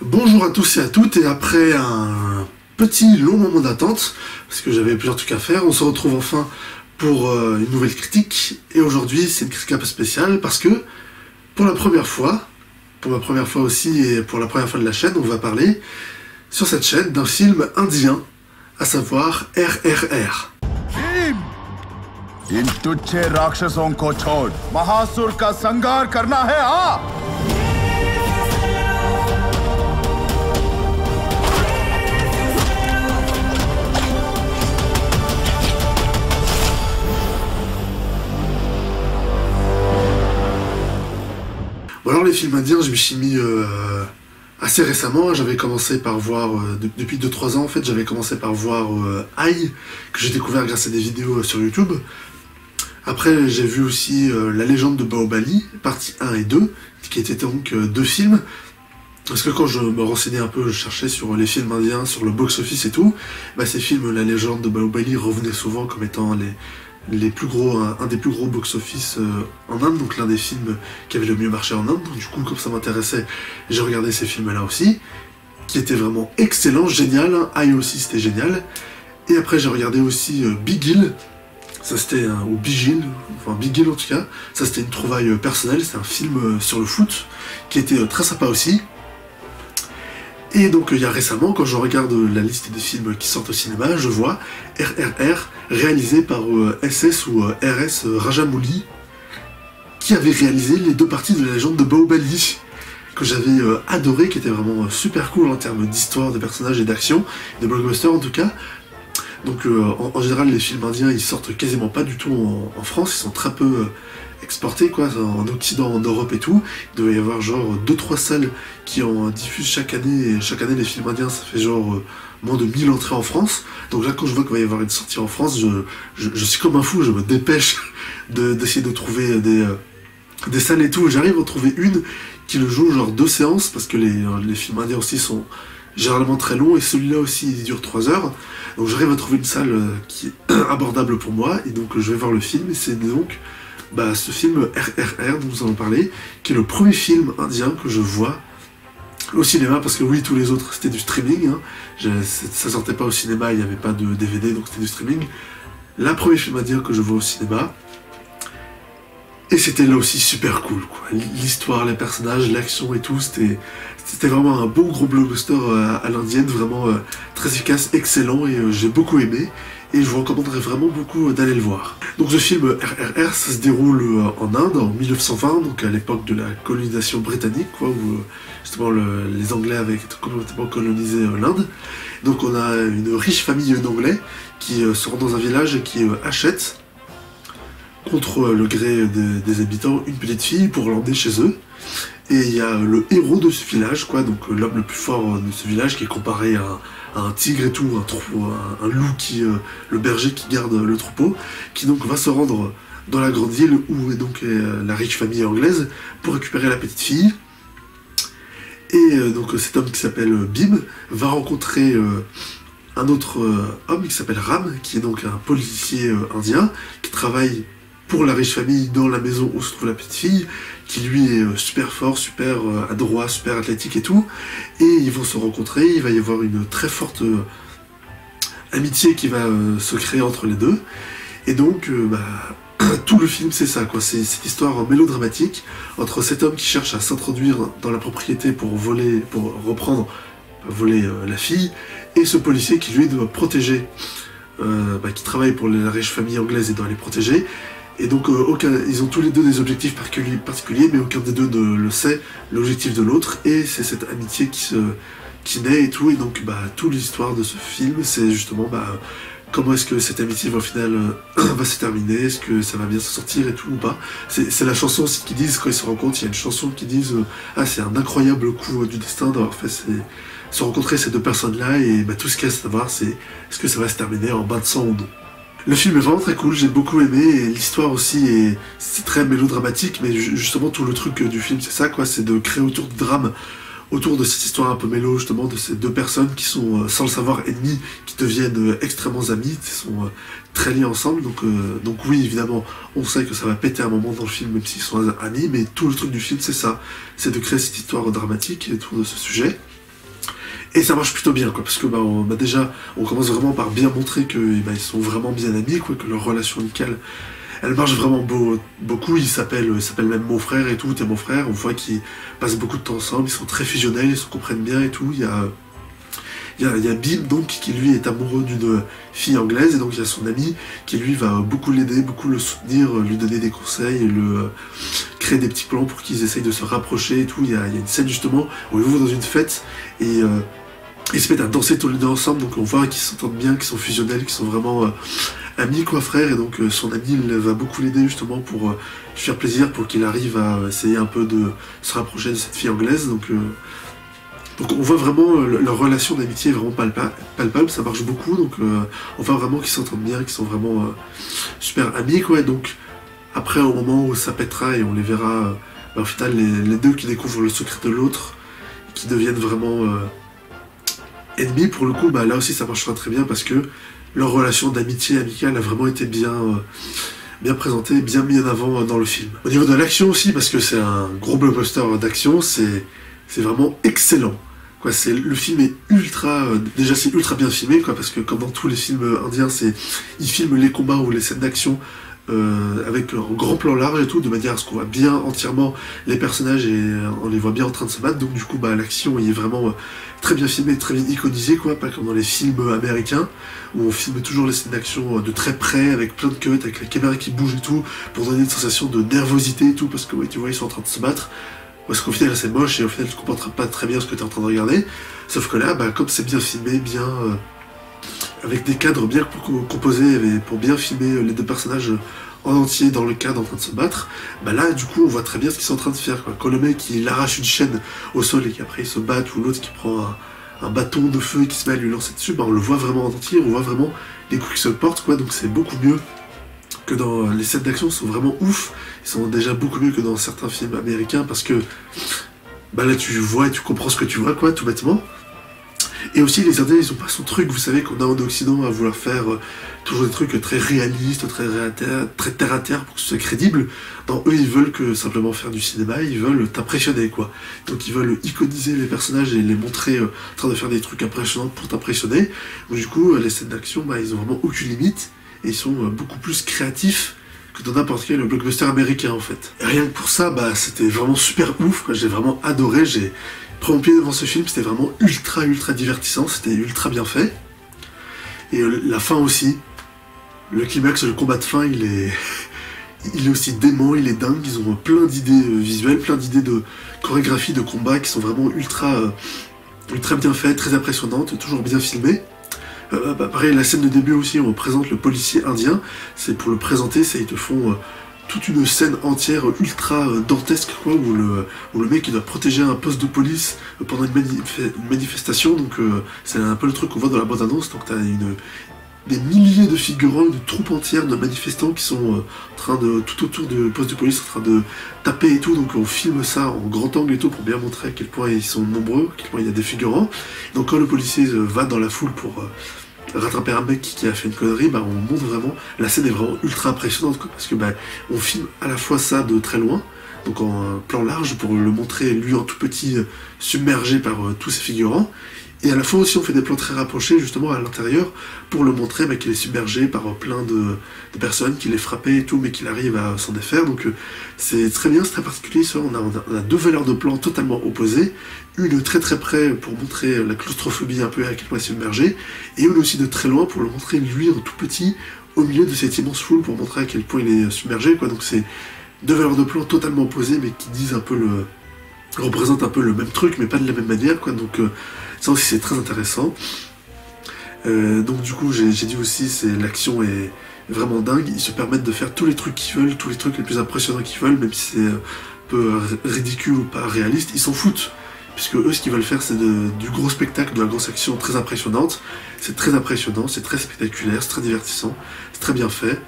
Bonjour à tous et à toutes, et après un petit long moment d'attente, parce que j'avais plusieurs trucs à faire, on se retrouve enfin pour une nouvelle critique, et aujourd'hui c'est une critique un peu spéciale, parce que pour ma première fois aussi, et pour la première fois de la chaîne, on va parler sur cette chaîne d'un film indien, à savoir RRR. इन तुच्छे राक्षसों को छोड़ महासुर का संहार करना है हाँ। Bon alors les films indiens, je me suis mis assez récemment. J'avais commencé par voir, depuis 2-3 ans en fait, j'avais commencé par voir Aïe, que j'ai découvert grâce à des vidéos sur YouTube. Après, j'ai vu aussi La légende de Bahubali, partie 1 et 2, qui étaient donc deux films. Parce que quand je me renseignais un peu, je cherchais sur les films indiens, sur le box-office et tout, bah ces films, La légende de Bahubali, revenaient souvent comme étant les plus gros, un des plus gros box-office en Inde, donc l'un des films qui avait le mieux marché en Inde. Donc du coup, comme ça m'intéressait, j'ai regardé ces films-là aussi, qui étaient vraiment excellents, génial. Aïe aussi, c'était génial. Et après, j'ai regardé aussi Bigil. Ça c'était, ou Bigil, enfin Bigil en tout cas, ça c'était une trouvaille personnelle, c'est un film sur le foot, qui était très sympa aussi. Et donc il y a récemment, quand je regarde la liste des films qui sortent au cinéma, je vois RRR, réalisé par SS ou RS Rajamouli, qui avait réalisé les deux parties de La légende de Bahubali, que j'avais adoré, qui était vraiment super cool en termes d'histoire, de personnages et d'action, de blockbuster en tout cas. Donc en général les films indiens ils sortent quasiment pas du tout en France, ils sont très peu exportés quoi, en Occident, en Europe et tout. Il doit y avoir genre 2-3 salles qui en diffusent chaque année, et chaque année les films indiens ça fait genre moins de 1000 entrées en France. Donc là quand je vois qu'il va y avoir une sortie en France, je suis comme un fou, je me dépêche d'essayer de trouver des salles et tout. J'arrive à en trouver une qui le joue genre 2 séances, parce que les films indiens aussi sont généralement très long, et celui-là aussi il dure 3 heures, donc j'arrive à trouver une salle qui est abordable pour moi, et donc je vais voir le film, et c'est donc ce film RRR dont nous allons parler, qui est le premier film indien que je vois au cinéma, parce que oui, tous les autres c'était du streaming, hein. Ça sortait pas au cinéma, il n'y avait pas de DVD, donc c'était du streaming. Le premier film indien que je vois au cinéma, et c'était là aussi super cool, quoi. L'histoire, les personnages, l'action et tout, c'était vraiment un bon gros blockbuster à l'indienne, vraiment très efficace, excellent, et j'ai beaucoup aimé, et je vous recommanderais vraiment beaucoup d'aller le voir. Donc ce film RRR, ça se déroule en Inde, en 1920, donc à l'époque de la colonisation britannique, quoi, où justement les Anglais avaient complètement colonisé l'Inde. Donc on a une riche famille d'Anglais qui se rend dans un village et qui achète, contre le gré des habitants, une petite fille pour l'emmener chez eux. Et il y a le héros de ce village, quoi, donc l'homme le plus fort de ce village, qui est comparé à un tigre et tout, un loup, le berger qui garde le troupeau, qui donc va se rendre dans la grande ville où est donc la riche famille anglaise pour récupérer la petite fille. Et donc cet homme qui s'appelle Bim va rencontrer un autre homme qui s'appelle Ram, qui est donc un policier indien, qui travaille pour la riche famille dans la maison où se trouve la petite fille, qui lui est super fort, super adroit, super athlétique et tout, et ils vont se rencontrer, il va y avoir une très forte amitié qui va se créer entre les deux, et donc tout le film c'est ça, quoi, c'est cette histoire mélodramatique entre cet homme qui cherche à s'introduire dans la propriété pour voler la fille, et ce policier qui lui doit protéger, qui travaille pour la riche famille anglaise et doit les protéger. Et donc ils ont tous les deux des objectifs particuliers, mais aucun des deux ne le sait, l'objectif de l'autre, et c'est cette amitié qui naît et tout. Et donc toute l'histoire de ce film, c'est justement comment est-ce que cette amitié au final va se terminer, est-ce que ça va bien se sortir et tout ou pas. C'est la chanson aussi qu'ils disent quand ils se rencontrent, il y a une chanson qui disent ah c'est un incroyable coup du destin d'avoir fait se rencontrer ces deux personnes-là, et tout ce qu'il y a à savoir c'est est-ce que ça va se terminer en bain de sang ou non. Le film est vraiment très cool, j'ai beaucoup aimé, et l'histoire aussi c'est très mélodramatique, mais justement tout le truc du film c'est ça, quoi, c'est de créer autour du drame, autour de cette histoire un peu mélo, justement, de ces deux personnes qui sont, sans le savoir, ennemies, qui deviennent extrêmement amies, qui sont très liés ensemble. Donc oui, évidemment, on sait que ça va péter un moment dans le film, même s'ils sont amis, mais tout le truc du film, c'est ça. C'est de créer cette histoire dramatique autour de ce sujet. Et ça marche plutôt bien, quoi, parce que déjà, on commence vraiment par bien montrer que ils sont vraiment bien amis, quoi, que leur relation amicale, elle marche vraiment beaucoup. Ils s'appellent même mon frère et tout, t'es mon frère. On voit qu'ils passent beaucoup de temps ensemble, ils sont très fusionnels, ils se comprennent bien et tout. Il y a Bim, donc, qui lui est amoureux d'une fille anglaise, et donc il y a son ami qui lui va beaucoup l'aider, beaucoup le soutenir, lui donner des conseils, et créer des petits plans pour qu'ils essayent de se rapprocher et tout. Il y a une scène justement où ils vont dans une fête et ils se mettent à danser tous les deux ensemble, donc on voit qu'ils s'entendent bien, qu'ils sont fusionnels, qu'ils sont vraiment amis, quoi, frères. Et donc son ami il va beaucoup l'aider justement pour lui faire plaisir, pour qu'il arrive à essayer un peu de se rapprocher de cette fille anglaise. Donc on voit vraiment leur relation d'amitié est vraiment palpable, ça marche beaucoup, donc on voit vraiment qu'ils s'entendent bien, qu'ils sont vraiment super amis, quoi. Et donc après, au moment où ça pètera et on les verra, au final les deux qui découvrent le secret de l'autre, qui deviennent vraiment ennemis, pour le coup, là aussi ça marchera très bien, parce que leur relation d'amitié amicale a vraiment été bien présentée, bien mis en avant dans le film. Au niveau de l'action aussi, parce que c'est un gros blockbuster d'action, c'est vraiment excellent. Quoi, le film est déjà c'est ultra bien filmé, quoi, parce que comme dans tous les films indiens, ils filment les combats ou les scènes d'action avec un grand plan large et tout, de manière à ce qu'on voit bien entièrement les personnages et on les voit bien en train de se battre. Donc du coup l'action est vraiment très bien filmée, très bien iconisée, quoi, pas comme dans les films américains où on filme toujours les scènes d'action de très près, avec plein de cuts, avec la caméra qui bouge et tout, pour donner une sensation de nervosité et tout, parce que ouais, tu vois, ils sont en train de se battre. Parce qu'au final c'est moche et au final tu comprends pas très bien ce que tu es en train de regarder. Sauf que là, comme c'est bien filmé, bien avec des cadres bien composés pour bien filmer les deux personnages en entier dans le cadre en train de se battre, là du coup on voit très bien ce qu'ils sont en train de faire, quoi. Quand le mec il arrache une chaîne au sol et qu'après il se bat, ou l'autre qui prend un bâton de feu et qui se met à lui lancer dessus, on le voit vraiment en entier, on voit vraiment les coups qui se portent, quoi. Donc c'est beaucoup mieux que dans les scènes d'action, sont vraiment ouf. Ils sont déjà beaucoup mieux que dans certains films américains, parce que là tu vois et tu comprends ce que tu vois, quoi, tout bêtement. Et aussi les Indiens, ils ont pas son truc, vous savez qu'on a en Occident à vouloir faire toujours des trucs très réalistes, très terre à terre pour que ce soit crédible. Non, eux ils veulent que simplement faire du cinéma, ils veulent t'impressionner, quoi. Donc ils veulent iconiser les personnages et les montrer en train de faire des trucs impressionnants pour t'impressionner. Donc du coup les scènes d'action, ils ont vraiment aucune limite. Et ils sont beaucoup plus créatifs que dans n'importe quel blockbuster américain, en fait. Et rien que pour ça, c'était vraiment super ouf, quoi. J'ai vraiment adoré, j'ai pris mon pied devant ce film, c'était vraiment ultra divertissant, c'était ultra bien fait. Et la fin aussi, le climax, le combat de fin, il est aussi dément, il est dingue. Ils ont plein d'idées visuelles, plein d'idées de chorégraphie, de combat qui sont vraiment ultra bien faites, très impressionnantes, toujours bien filmées. Pareil, la scène de début aussi, on présente le policier indien, c'est pour le présenter, ils te font toute une scène entière ultra dantesque, quoi, où le mec il doit protéger un poste de police pendant une manifestation. Donc c'est un peu le truc qu'on voit dans la bande-annonce. Donc t'as des milliers de figurants, une troupe entière de manifestants qui sont en train de, tout autour du poste de police, en train de taper et tout. Donc on filme ça en grand angle et tout pour bien montrer à quel point ils sont nombreux, à quel point il y a des figurants. Donc quand le policier va dans la foule pour rattraper un mec qui a fait une connerie, on montre vraiment, la scène est vraiment ultra impressionnante, quoi, parce que on filme à la fois ça de très loin, donc en plan large pour le montrer lui en tout petit, submergé par tous ses figurants, et à la fois aussi on fait des plans très rapprochés justement à l'intérieur pour le montrer qu'il est submergé par plein de personnes, qu'il est frappé et tout, mais qu'il arrive à s'en défaire. Donc c'est très bien, c'est très particulier. On a deux valeurs de plan totalement opposées, une très près pour montrer la claustrophobie un peu à quel point il est submergé, et une aussi de très loin pour le montrer lui en tout petit au milieu de cette immense foule pour montrer à quel point il est submergé, quoi. Donc c'est deux valeurs de plan totalement opposées mais qui disent un peu représentent un peu le même truc mais pas de la même manière, quoi. Donc ça aussi c'est très intéressant. Donc du coup j'ai dit aussi, l'action est vraiment dingue, ils se permettent de faire tous les trucs qu'ils veulent, tous les trucs les plus impressionnants qu'ils veulent, même si c'est un peu ridicule ou pas réaliste, ils s'en foutent, puisque eux ce qu'ils veulent faire c'est du gros spectacle, de la grosse action très impressionnante. C'est très impressionnant, c'est très spectaculaire, c'est très divertissant, c'est très bien fait.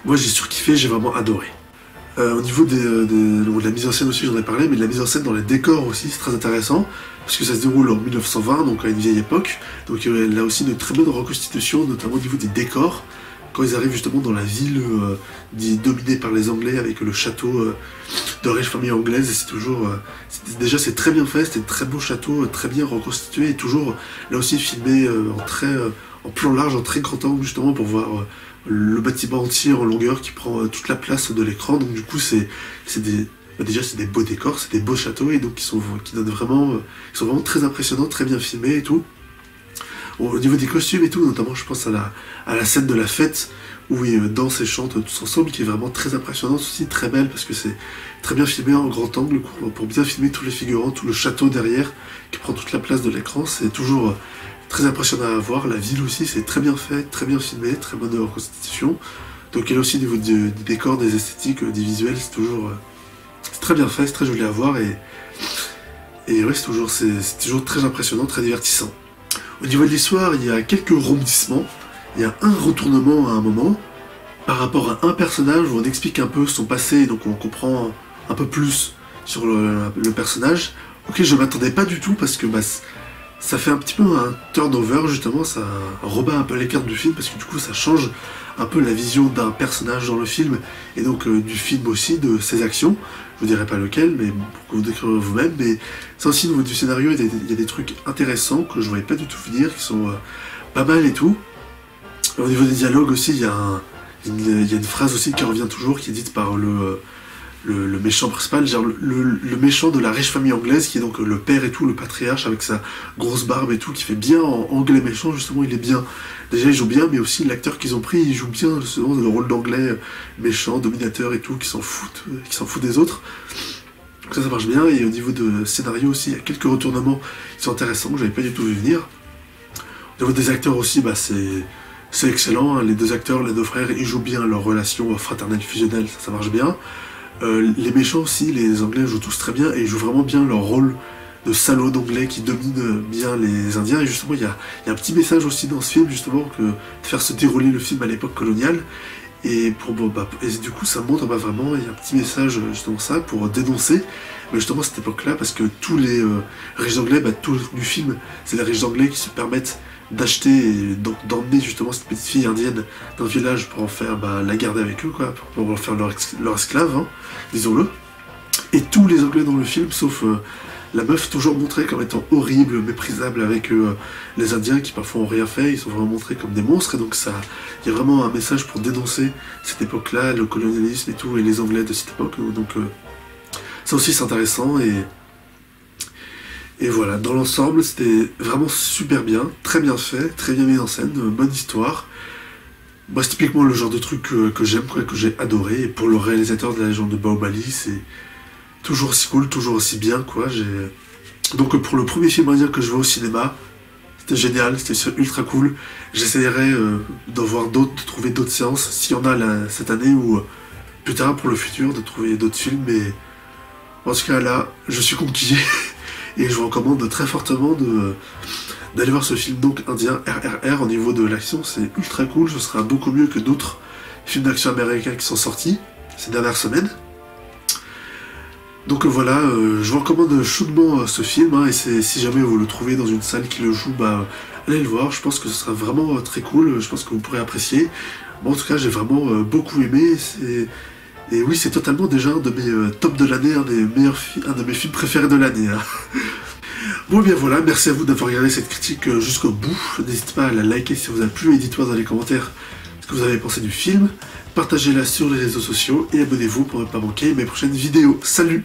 Moi j'ai surkiffé, j'ai vraiment adoré. Au niveau de la mise en scène aussi, j'en ai parlé, mais de la mise en scène dans les décors aussi, c'est très intéressant, parce que ça se déroule en 1920, donc à une vieille époque, donc là aussi une très bonne reconstitution, notamment au niveau des décors. quand ils arrivent justement dans la ville dominée par les Anglais avec le château de riche famille anglaise. C'est toujours... déjà c'est très bien fait, c'est un très beau château, très bien reconstitué et toujours là aussi filmé en plan large, en très grand angle justement pour voir le bâtiment entier en longueur qui prend toute la place de l'écran. Donc du coup déjà c'est des beaux décors, c'est des beaux châteaux et donc qui sont vraiment très impressionnants, très bien filmés et tout. Au niveau des costumes et tout, notamment je pense à la scène de la fête où ils dansent et chantent tous ensemble, qui est vraiment très impressionnante aussi, très belle parce que c'est très bien filmé en grand angle pour bien filmer tous les figurants, tout le château derrière qui prend toute la place de l'écran. C'est toujours très impressionnant à voir. La ville aussi, c'est très bien fait, très bien filmé, très bonne reconstitution. Donc elle aussi au niveau du décor, des esthétiques, des visuels, c'est très bien fait, c'est très joli à voir et ouais, c'est toujours très impressionnant, très divertissant. Au niveau de l'histoire, il y a quelques rebondissements, il y a un retournement à un moment, par rapport à un personnage où on explique un peu son passé, donc on comprend un peu plus sur le personnage, auquel je m'attendais pas du tout, parce que ça fait un petit peu un turnover justement, ça rebat un peu les cartes du film, parce que du coup ça change un peu la vision d'un personnage dans le film, et donc du film aussi, de ses actions. Je vous dirai pas lequel, mais pour que vous décrirez vous-même. Mais ça aussi, au niveau du scénario, il y a des trucs intéressants que je voyais pas du tout venir, qui sont pas mal et tout. Au niveau des dialogues aussi, il y a une phrase aussi qui revient toujours, qui est dite par le méchant principal, genre le méchant de la riche famille anglaise, qui est donc le père et tout, le patriarche, avec sa grosse barbe et tout, qui fait bien en anglais méchant, justement, il est bien. Déjà, il joue bien, mais aussi l'acteur qu'ils ont pris, il joue bien justement le rôle d'anglais méchant, dominateur et tout, qui s'en fout des autres. Donc ça marche bien, et au niveau de scénario aussi, il y a quelques retournements qui sont intéressants, que j'avais pas du tout vu venir. Au niveau des acteurs aussi, c'est excellent, hein. Les deux acteurs, les deux frères, ils jouent bien leur relation fraternelle fusionnelle, ça marche bien. Les méchants aussi, les Anglais jouent tous très bien, et ils jouent vraiment bien leur rôle de salauds d'anglais qui dominent bien les Indiens. Et justement, il y a un petit message aussi dans ce film, justement, de faire se dérouler le film à l'époque coloniale. Et du coup, ça montre vraiment, il y a un petit message, justement ça, pour dénoncer justement cette époque-là, parce que tous les riches anglais, tout le truc du film, c'est les riches anglais qui se permettent d'acheter et d'emmener justement cette petite fille indienne d'un village pour en faire la garder avec eux, quoi, pour en faire leur esclave, hein, disons-le. Et tous les Anglais dans le film, sauf la meuf, toujours montrée comme étant horrible, méprisable avec les Indiens qui parfois ont rien fait, ils sont vraiment montrés comme des monstres, et donc il y a vraiment un message pour dénoncer cette époque-là, le colonialisme et tout, et les Anglais de cette époque. Donc ça aussi c'est intéressant, et voilà, dans l'ensemble c'était vraiment super bien, très bien fait, très bien mis en scène, bonne histoire. Moi c'est typiquement le genre de truc que j'aime, quoi, que j'ai adoré, et pour le réalisateur de La Légende de Bahubali, c'est toujours aussi cool, toujours aussi bien, quoi. Donc pour le premier film indien que je vois au cinéma, c'était génial, c'était ultra cool. J'essaierai d'en voir d'autres, de trouver d'autres séances, s'il y en a cette année ou plus tard pour le futur, de trouver d'autres films, mais en tout cas là, je suis conquis et je vous recommande très fortement d'aller voir ce film donc indien RRR. Au niveau de l'action, c'est ultra cool, ce sera beaucoup mieux que d'autres films d'action américains qui sont sortis ces dernières semaines. Donc voilà, je vous recommande chaudement ce film, hein, et si jamais vous le trouvez dans une salle qui le joue, allez le voir, je pense que ce sera vraiment très cool, je pense que vous pourrez apprécier. Bon, en tout cas, j'ai vraiment beaucoup aimé, et oui, c'est totalement déjà un de mes tops de l'année, un de mes films préférés de l'année. Hein. Bon, et bien voilà, merci à vous d'avoir regardé cette critique jusqu'au bout, n'hésitez pas à la liker si vous a plu, et dites-moi dans les commentaires ce que vous avez pensé du film, partagez-la sur les réseaux sociaux, et abonnez-vous pour ne pas manquer mes prochaines vidéos. Salut!